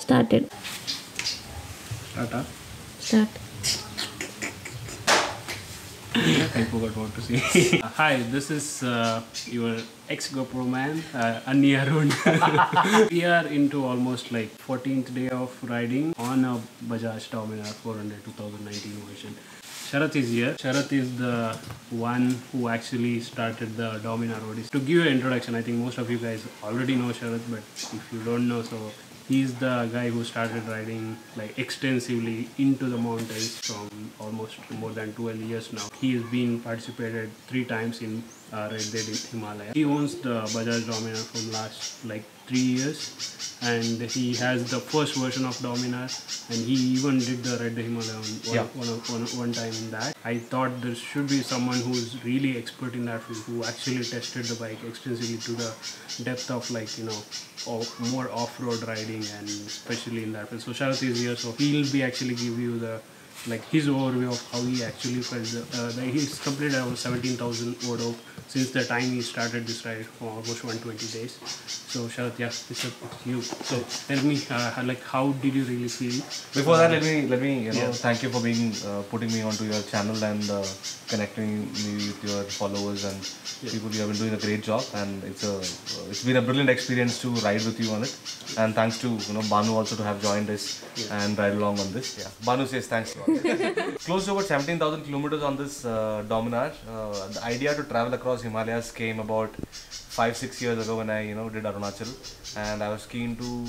started. Tata. Start. I forgot what to say. Hi, this is your ex-GoPro man, AnnyArun. We are into almost like 14th day of riding on a Bajaj Dominar 400 2019 version. Sharath is here. Sharath is the one who actually started the Dominar Odyssey. To give you an introduction, I think most of you guys already know Sharath, but if you don't know, so he's the guy who started riding like extensively into the mountains from almost more than 12 years now. He has been participated 3 times in Red Dead in Himalaya. He owns the Bajaj Dominar from last like 3 years, and he has the first version of Dominar, and he even did the Red Dead Himalaya one time in that. I thought there should be someone who's really expert in that field, who actually tested the bike extensively to the depth of like, you know, more off-road riding, and especially in that field. So Sharath is here, so he'll be actually give you the like his overview of how he actually felt. He's completed over 17,000 Odo since the time he started this ride for almost 120 days. So Sharath, yeah, it's up to you. So tell me, like, how did you really feel? Before that, let me thank you for being putting me onto your channel and connecting me with your followers and people. You have been doing a great job, and it's been a brilliant experience to ride with you on it. And thanks to Banu also to have joined us and ride along on this. Yeah, Banu says thanks to all. Close to about 17,000 kilometers on this Dominar. The idea to travel across Himalayas came about 5-6 years ago when I did Arunachal, and I was keen to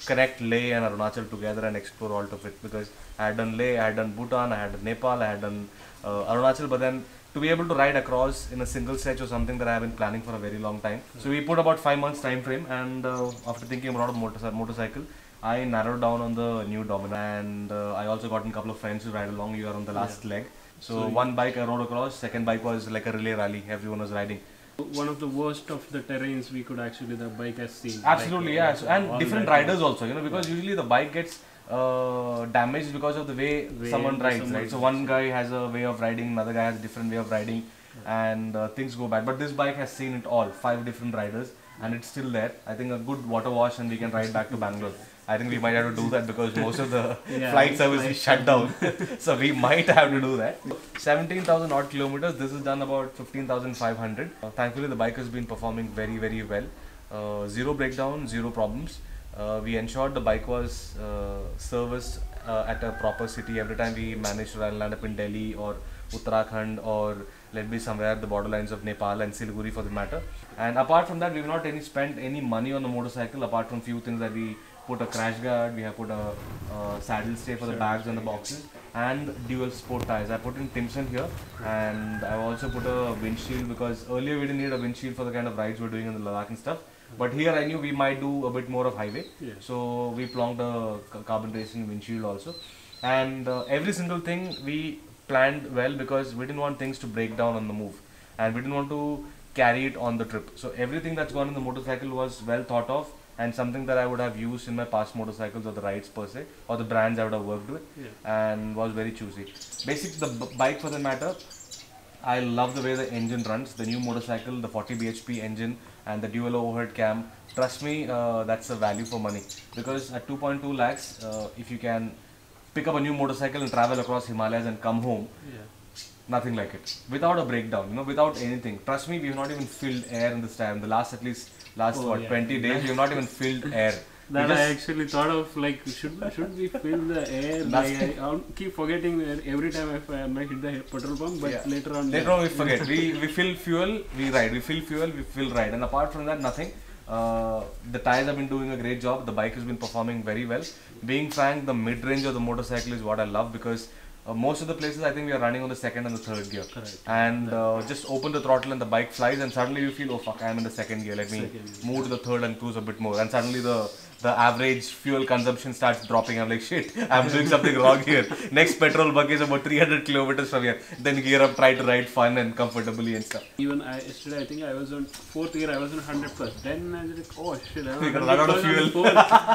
connect Leh and Arunachal together and explore all of it, because I had done Leh, I had done Bhutan, I had done Nepal, I had done Arunachal, but then to be able to ride across in a single stretch was something that I have been planning for a very long time. So we put about 5 months time frame, and after thinking about a motorcycle, I narrowed down on the new Dominar, and I also got a couple of friends to ride along. You are on the last leg. So one bike I rode across, second bike was like a relay rally, everyone was riding. One of the worst of the terrains we could actually, the bike has seen. Absolutely, like, yeah. So, and different riders also, because usually the bike gets damaged because of the way someone rides, right? So one guy has a way of riding, another guy has a different way of riding, and things go bad. But this bike has seen it all, 5 different riders, and it's still there. I think a good water wash and we can ride back to Bangalore. I think we might have to do that because most of the flight service is shut down. So we might have to do that. 17,000 odd kilometers, this is done about 15,500. Thankfully the bike has been performing very, very well. Zero breakdown, zero problems. We ensured the bike was serviced at a proper city. Every time we managed to land up in Delhi or Uttarakhand, or let be somewhere at the borderlines of Nepal and Siliguri for the matter. And apart from that, we have not spent any money on the motorcycle, apart from few things that we put a crash guard, we have put a saddle stay for the bags and the boxes, and dual sport tires. I put in Timson here, and I've also put a windshield, because earlier we didn't need a windshield for the kind of rides we're doing in the Ladakh and stuff. But here I knew we might do a bit more of highway, so we plonked a carbon racing windshield also. And every single thing we planned well, because we didn't want things to break down on the move, and we didn't want to carry it on the trip. So everything that's gone in the motorcycle was well thought of, and something that I would have used in my past motorcycles or the rides per se, or the brands I would have worked with, and was very choosy. Basically, the bike for the matter, I love the way the engine runs. The new motorcycle, the 40 bhp engine and the dual overhead cam, trust me, that's a value for money, because at 2.2 lakhs, if you can pick up a new motorcycle and travel across Himalayas and come home, nothing like it, without a breakdown, without anything. Trust me, we have not even filled air in this time. The last 20 days, we have not even filled air. That I actually thought of, like, should we fill the air? Like, I keep forgetting every time I might hit the petrol pump, but later on we forget. we fill fuel, we ride. We fill fuel, we fill ride. And apart from that, nothing. The tires have been doing a great job. The bike has been performing very well. Being frank, the mid-range of the motorcycle is what I love, because most of the places I think we are running on the second and the third gear. Correct. And just open the throttle and the bike flies, and suddenly you feel, oh fuck, I am in the second gear, let me move to the third and cruise a bit more, and suddenly the average fuel consumption starts dropping. I'm like, shit, I'm doing something wrong here. Next petrol bunk is about 300 kilometers from here. Then gear up, try to ride fun and comfortably and stuff. Even yesterday I think I was on 4th gear, I was on 100 plus. Then I was like, oh shit, I'm run out of fuel.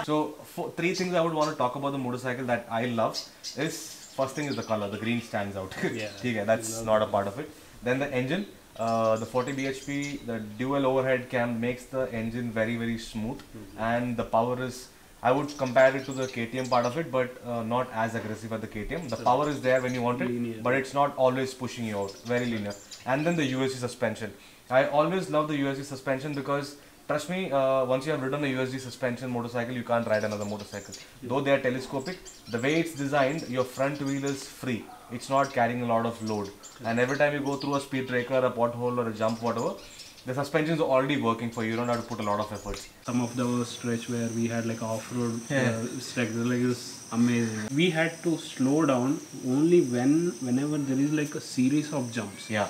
So 3 things I would want to talk about the motorcycle that I love is, first thing is the color. The green stands out. That's not a part of it. Then the engine, the 40 bhp, the dual overhead cam makes the engine very, very smooth, and the power is I would compare it to the KTM part of it, but not as aggressive as the KTM. The power is there when you want it, linear. but it's not always pushing you out. Very linear. And then the USD suspension. I always love the USD suspension because trust me, once you have ridden a USD suspension motorcycle, you can't ride another motorcycle. Though they are telescopic, the way it's designed, your front wheel is free. It's not carrying a lot of load. And every time you go through a speed breaker, a pothole or a jump, whatever, the suspension is already working for you. You don't have to put a lot of effort. Some of the stretch where we had like off-road stretch, like it was amazing. We had to slow down only whenever there is like a series of jumps. Yeah.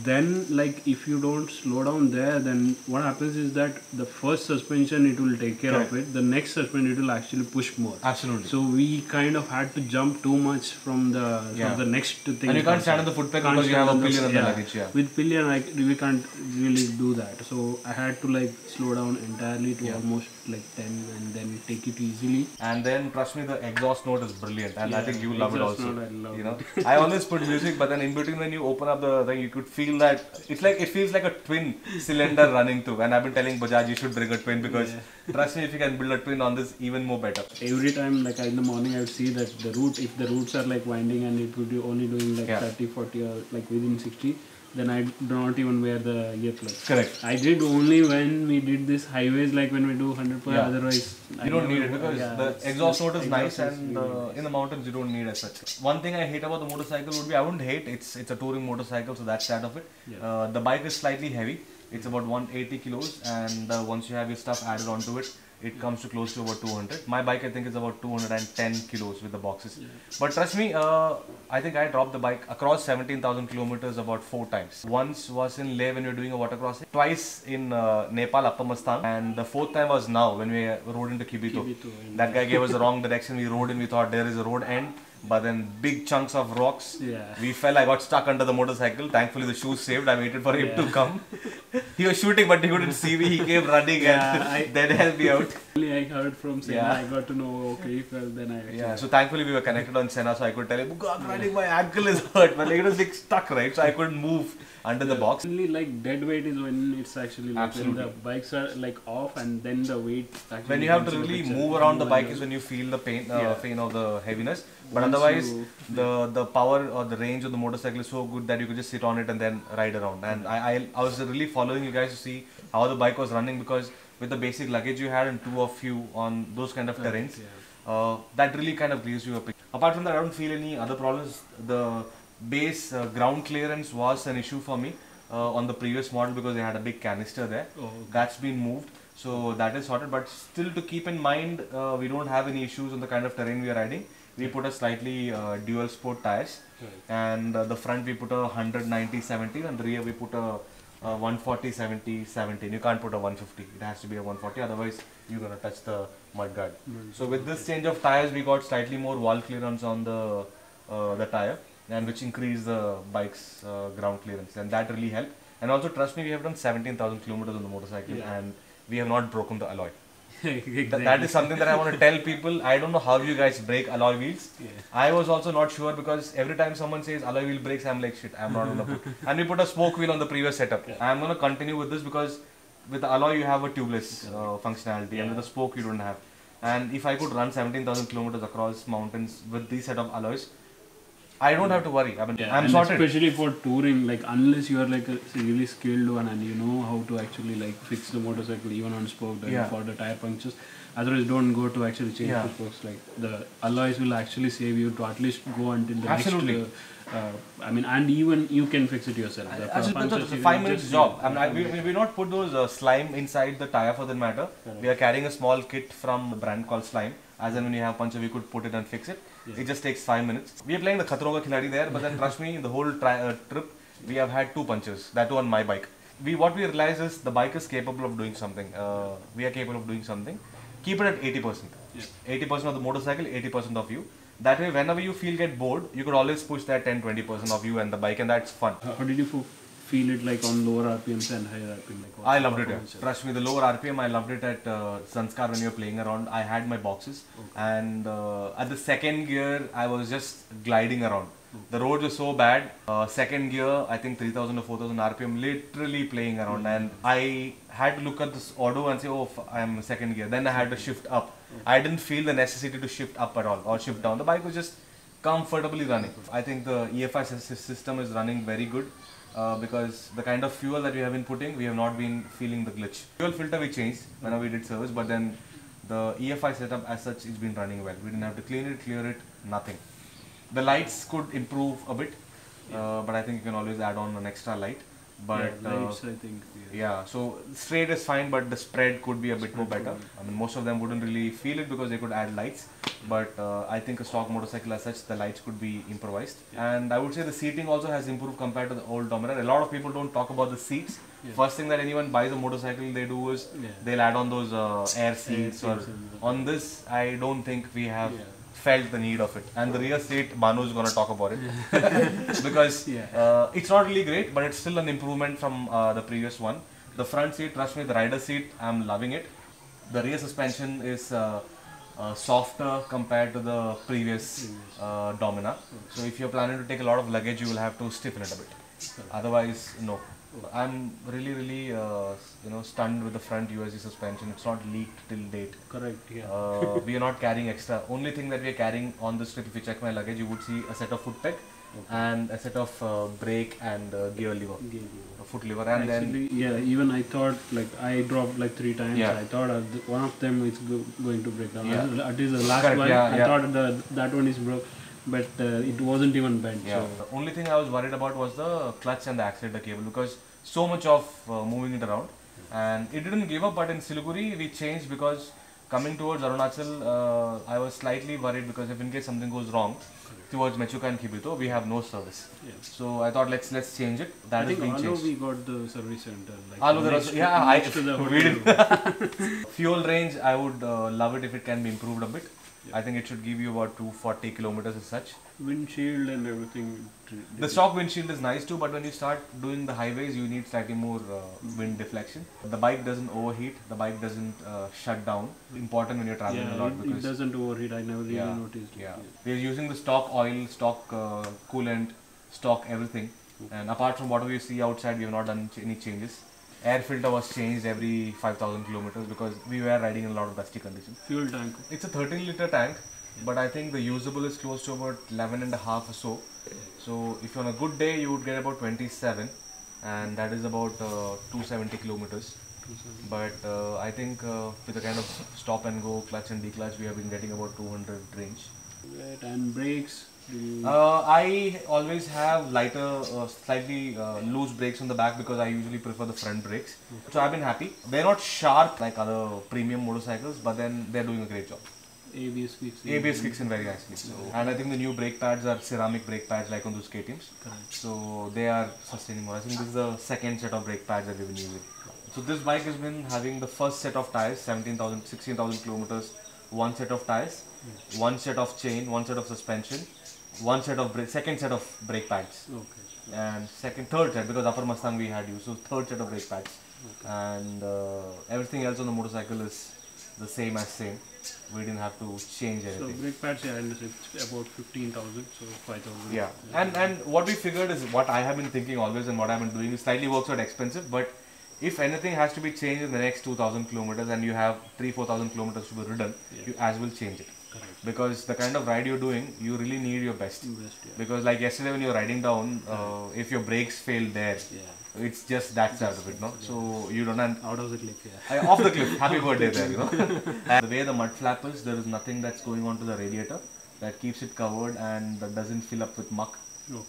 Then like if you don't slow down there, then what happens is that the first suspension it will take care of it, the next suspension it will actually push more. Absolutely. So we kind of had to jump too much from the next thing. And you can't stand on the foot peg because you have a pillion on the luggage. Yeah. With pillion, like we can't really do that. So I had to like slow down entirely to almost like 10 and then take it easily. And then trust me, the exhaust note is brilliant, and I think you love it also. Note, I love you know, I always put music, but then in between when you open up the thing, you could feel that it feels like a twin cylinder running through. And I've been telling Bajaj you should bring a twin because trust me, if you can build a twin on this, even more better. Every time like in the morning I would see that if the routes are like winding and it would be only doing like 30, 40 or like within 60, then I do not even wear the earplugs. Correct. I did only when we did this highways, like when we do 100 per, otherwise you don't need it because the exhaust note is nice, and in the mountains you don't need as such. One thing I hate about the motorcycle would be, I wouldn't hate, it's a touring motorcycle, so that's that of it. The bike is slightly heavy. It's about 180 kilos, and once you have your stuff added onto it, it comes to close to about 200. My bike I think is about 210 kilos with the boxes. But trust me, I think I dropped the bike across 17,000 kilometers about 4 times. Once was in Leh when we were doing a water crossing, twice in Nepal, Upper Mustang, and the 4th time was now when we rode into Kibito. That guy gave us the wrong direction. We rode in, we thought there is a road end. But then big chunks of rocks, we fell, I got stuck under the motorcycle. Thankfully the shoes saved, I waited for him to come. He was shooting but he couldn't see me, he came running and then helped me out. I heard from Sena, I got to know, okay, he fell, then I... so thankfully we were connected on Sena, so I could tell him, I'm riding, my ankle is hurt. But it was like stuck, right? So I couldn't move under the box. Only like dead weight is when it's actually like when the bikes are like off and then the weight actually... When you have to really move around the bike is when you feel the pain of the heaviness. But otherwise, the power or the range of the motorcycle is so good that you could just sit on it and then ride around. And I was really following you guys to see how the bike was running, because with the basic luggage you had and 2 of you on those kind of terrains, that really kind of gives you a picture. Apart from that, I don't feel any other problems. The base ground clearance was an issue for me on the previous model because they had a big canister there. That's been moved. So that is sorted. But still, to keep in mind, we don't have any issues on the kind of terrain we are riding. We put a slightly dual sport tires, and the front we put a 190/70, and the rear we put a 140/70/17. You can't put a 150. It has to be a 140. Otherwise, you're gonna touch the mudguard. So with this change of tires, we got slightly more wall clearance on the tire, and which increased the bike's ground clearance, and that really helped. And also, trust me, we have done 17,000 kilometers on the motorcycle, and we have not broken the alloy. That is something that I want to tell people. I don't know how you guys break alloy wheels. I was also not sure, because every time someone says alloy wheel breaks, I'm like, shit, I'm not going to put. And we put a spoke wheel on the previous setup. I'm going to continue with this because with the alloy you have a tubeless functionality, and with the spoke you don't have. And if I could run 17,000 kilometers across mountains with these set of alloys, I don't have to worry. I mean, I'm sorted. Especially for touring, like unless you are like a really skilled one and you know how to actually like fix the motorcycle even on spoke for the tire punctures. Otherwise, don't go to actually change the spokes. Like the alloys will actually save you to at least go until the next. I mean, and even you can fix it yourself. It's a 5 minutes job. I mean, we not put those slime inside the tire for that matter. We are carrying a small kit from the brand called Slime. As in when you have puncture, we could put it and fix it. It just takes 5 minutes. We are playing the Khatron Ka Khiladi there, but then trust me, in the whole trip, we have had 2 punches. That too on my bike. What we realize is the bike is capable of doing something. We are capable of doing something. Keep it at 80%. 80% of the motorcycle, 80% of you. That way, whenever you get bored, you could always push that 10-20% of you and the bike, and that's fun. How did you feel it like on lower RPMs and higher RPM? Like I loved it. Trust me, the lower RPM, I loved it at Sanskar when you were playing around. I had my boxes, and at the second gear, I was just gliding around. The roads were so bad. Second gear, I think 3000 or 4000 RPM, literally playing around. And I had to look at this auto and say, oh, I'm second gear. Then I had to shift up. I didn't feel the necessity to shift up at all or shift down. The bike was just comfortably running. I think the EFI system is running very good. Because the kind of fuel that we have been putting, we have not been feeling the glitch. Fuel filter we changed whenever we did service, but then the EFI setup as such is been running well. We didn't have to clean it, clear it, nothing. The lights could improve a bit, but I think you can always add on an extra light. But lights, I think. Yeah, so straight is fine, but the spread could be a bit more better. I mean, most of them wouldn't really feel it because they could add lights. But I think a stock motorcycle as such, the lights could be improvised. And I would say the seating also has improved compared to the old Dominar. A lot of people don't talk about the seats. First thing that anyone buys a motorcycle, they do is they'll add on those air seats. Or on this, I don't think we have felt the need of it. And the rear seat, Banu is going to talk about it. Because it's not really great, but it's still an improvement from the previous one. The front seat, trust me, the rider seat, I'm loving it. The rear suspension is softer compared to the previous Dominar. So if you're planning to take a lot of luggage, you will have to stiffen it a bit. Otherwise, no. I'm really stunned with the front USD suspension. It's not leaked till date. Correct, we are not carrying extra. Only thing that we are carrying on this trip, if you check my luggage, you would see a set of foot peg and a set of brake and gear lever. Foot lever. And actually, then even I thought, like, I dropped like 3 times. Yeah. I thought one of them is going to break down. At least the last Correct, one, yeah, I thought that one is broke. But it wasn't even bent. Yeah. So. The only thing I was worried about was the clutch and the accelerator cable, because so much of moving it around, and it didn't give up. But in Siliguri we changed because coming towards Arunachal, I was slightly worried because if in case something goes wrong towards Mechuka and Kibito, we have no service. So I thought let's change it. That is being changed. We got the service center. Like we did. Fuel range, I would love it if it can be improved a bit. I think it should give you about 240 kilometers as such. Windshield and everything. The stock windshield is nice too, but when you start doing the highways, you need slightly more wind deflection. The bike doesn't overheat. The bike doesn't shut down. Important when you're traveling a lot because it doesn't overheat. I never really noticed. We're using the stock oil, stock coolant, stock everything. And apart from whatever you see outside, we have not done any changes. Air filter was changed every 5,000 kilometers because we were riding in a lot of dusty conditions. Fuel tank. It's a 13-liter tank, but I think the usable is close to about 11.5 or so. So if you're on a good day, you would get about 27, and that is about 270 kilometers. But I think with the kind of stop and go, clutch and declutch, we have been getting about 200 range. And brakes? I always have lighter, slightly loose brakes on the back because I usually prefer the front brakes. So I've been happy. They're not sharp like other premium motorcycles, but then they're doing a great job. ABS kicks in. ABS kicks in very nicely. So, and I think the new brake pads are ceramic brake pads like on those KTMs. Correct. So they are sustaining more. I think this is the second set of brake pads that we've been using. So this bike has been having the first set of tires, 16,000 kilometers, one set of tires, one set of chain, one set of suspension, one set of second set of brake pads. Okay. And third set, because Upper Mustang we had used, so third set of brake pads. Okay. And everything else on the motorcycle is the same as same. We didn't have to change anything. So brake pads, it's about 15,000, so 5,000. Yeah. And what we figured is what I have been thinking always and what I've been doing is slightly works out expensive, but if anything has to be changed in the next 2,000 kilometers and you have 3,000-4,000 kilometers to be ridden, you as well change it. Correct. Because the kind of ride you're doing, you really need your best. Because like yesterday when you're riding down, if your brakes fail there, it's just that's out of it, no? So you don't have... Out of the cliff, off the cliff. Happy birthday there, you know. And the way the mud flap is, there is nothing that's going on to the radiator that keeps it covered and that doesn't fill up with muck.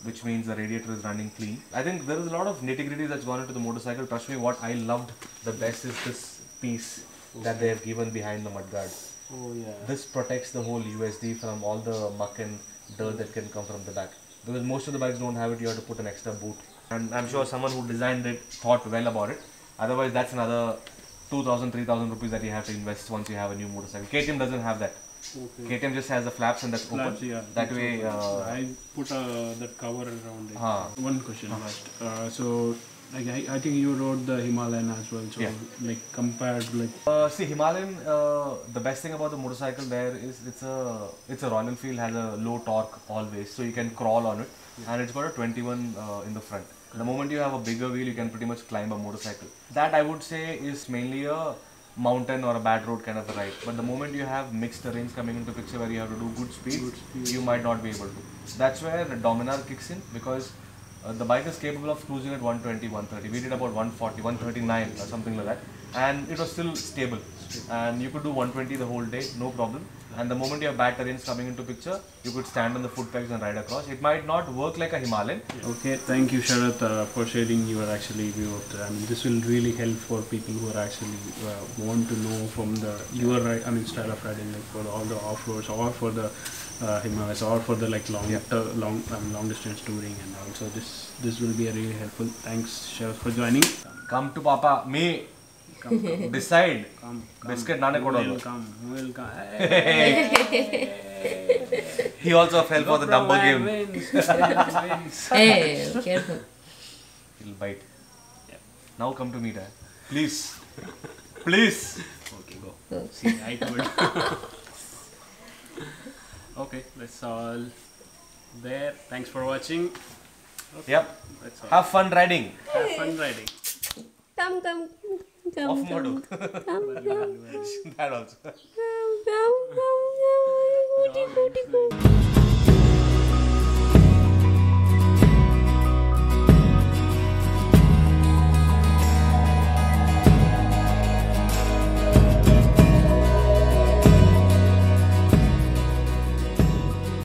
Which means the radiator is running clean. I think there is a lot of nitty-gritty that's gone into the motorcycle. Trust me, what I loved the best is this piece that they have given behind the mudguard. Oh yeah. This protects the whole USD from all the muck and dirt that can come from the back. Because most of the bikes don't have it, you have to put an extra boot. And I'm sure someone who designed it thought well about it. Otherwise, that's another 2,000, 3,000 rupees that you have to invest once you have a new motorcycle. KTM doesn't have that. Okay. KTM just has the flaps and that's open. That way... I put that cover around it. One question last. So Like I think you rode the Himalayan as well. So like compared like. See, Himalayan, the best thing about the motorcycle there is it's a Royal Enfield, has a low torque always, so you can crawl on it, and it's got a 21 in the front. The moment you have a bigger wheel, you can pretty much climb a motorcycle. That I would say is mainly a mountain or a bad road kind of a ride. But the moment you have mixed terrains coming into picture where you have to do good speed, you might not be able to. That's where the Dominar kicks in, because the bike is capable of cruising at 120, 130. We did about 140, 139 or something like that, and it was still stable. And you could do 120 the whole day, no problem. And the moment you have bad terrains coming into picture, you could stand on the foot pegs and ride across. It might not work like a Himalayan. Okay, thank you, Sharath, for sharing your actually view of the. I mean, this will really help for people who are actually want to know from the your style of riding, like for all the off-roads or for the Himalayas or for the like long distance touring, and also this will be a really helpful. Thanks, Sharath, for joining. Come to Papa, me. Come. Decide. Come. Biscuit nane kodo. Who will come? He also fell for the dumbbell game. Hey, careful. He'll bite. Yeah. Now come to me, Dad. Please. Please. Okay, go. See, I told. Okay, that's all there. Thanks for watching. Okay, yep. That's all. Have fun riding. Have fun riding. Come. Off mode. That also. Come.